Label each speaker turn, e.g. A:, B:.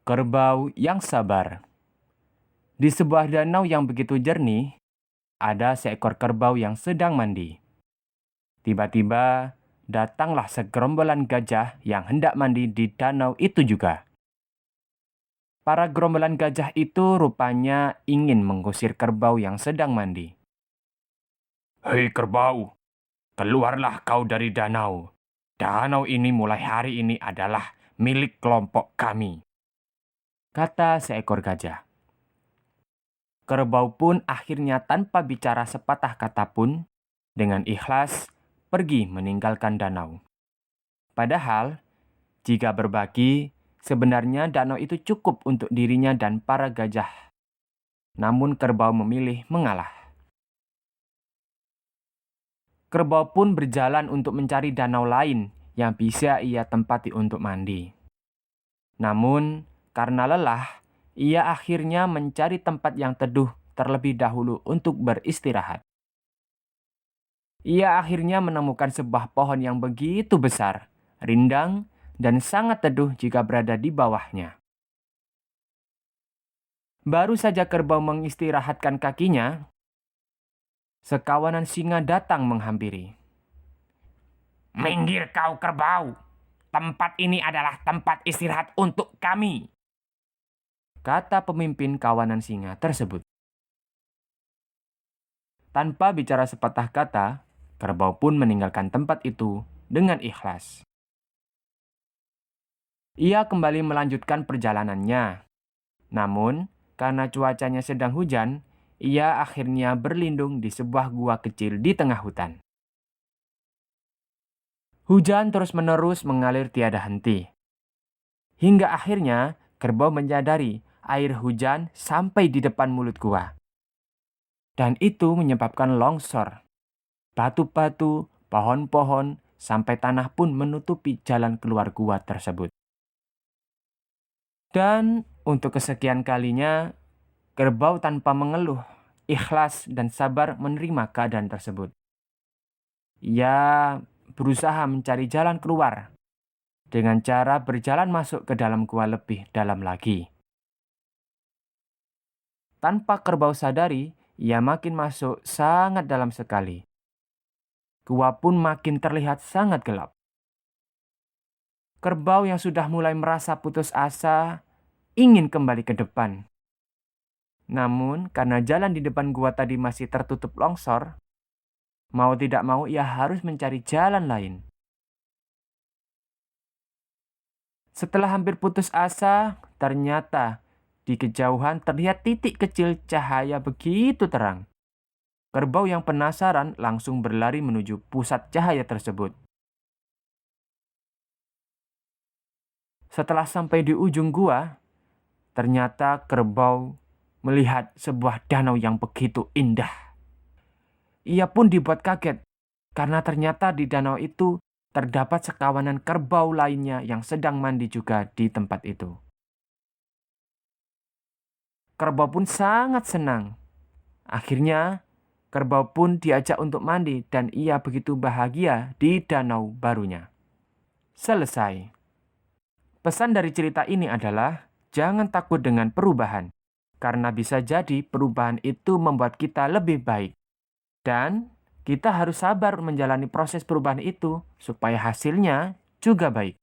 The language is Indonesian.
A: Kerbau yang sabar. Di sebuah danau yang begitu jernih, ada seekor kerbau yang sedang mandi. Tiba-tiba, datanglah segerombolan gajah yang hendak mandi di danau itu juga. Para gerombolan gajah itu rupanya ingin mengusir kerbau yang sedang mandi. "Hei kerbau, keluarlah kau dari danau. Danau ini mulai hari ini adalah milik kelompok kami," kata seekor gajah. Kerbau pun akhirnya tanpa bicara sepatah kata pun, dengan ikhlas pergi meninggalkan danau. Padahal, jika berbagi, sebenarnya danau itu cukup untuk dirinya dan para gajah. Namun kerbau memilih mengalah. Kerbau pun berjalan untuk mencari danau lain yang bisa ia tempati untuk mandi. Namun, karena lelah, ia akhirnya mencari tempat yang teduh terlebih dahulu untuk beristirahat. Ia akhirnya menemukan sebuah pohon yang begitu besar, rindang, dan sangat teduh jika berada di bawahnya. Baru saja kerbau mengistirahatkan kakinya, sekawanan singa datang menghampiri. "Minggir kau kerbau, tempat ini adalah tempat istirahat untuk kami," kata pemimpin kawanan singa tersebut. Tanpa bicara sepatah kata, kerbau pun meninggalkan tempat itu dengan ikhlas. Ia kembali melanjutkan perjalanannya. Namun, karena cuacanya sedang hujan, ia akhirnya berlindung di sebuah gua kecil di tengah hutan. Hujan terus-menerus mengalir tiada henti. Hingga akhirnya, kerbau menyadari air hujan sampai di depan mulut gua. Dan itu menyebabkan longsor. Batu-batu, pohon-pohon, sampai tanah pun menutupi jalan keluar gua tersebut. Dan untuk kesekian kalinya, kerbau tanpa mengeluh, ikhlas dan sabar menerima keadaan tersebut. Ia berusaha mencari jalan keluar dengan cara berjalan masuk ke dalam gua lebih dalam lagi. Tanpa kerbau sadari, ia makin masuk sangat dalam sekali. Gua pun makin terlihat sangat gelap. Kerbau yang sudah mulai merasa putus asa ingin kembali ke depan. Namun, karena jalan di depan gua tadi masih tertutup longsor, mau tidak mau ia harus mencari jalan lain. Setelah hampir putus asa, ternyata di kejauhan terlihat titik kecil cahaya begitu terang. Kerbau yang penasaran langsung berlari menuju pusat cahaya tersebut. Setelah sampai di ujung gua, ternyata kerbau melihat sebuah danau yang begitu indah. Ia pun dibuat kaget karena ternyata di danau itu terdapat sekawanan kerbau lainnya yang sedang mandi juga di tempat itu. Kerbau pun sangat senang. Akhirnya, kerbau pun diajak untuk mandi dan ia begitu bahagia di danau barunya. Selesai. Pesan dari cerita ini adalah jangan takut dengan perubahan, karena bisa jadi perubahan itu membuat kita lebih baik. Dan kita harus sabar menjalani proses perubahan itu supaya hasilnya juga baik.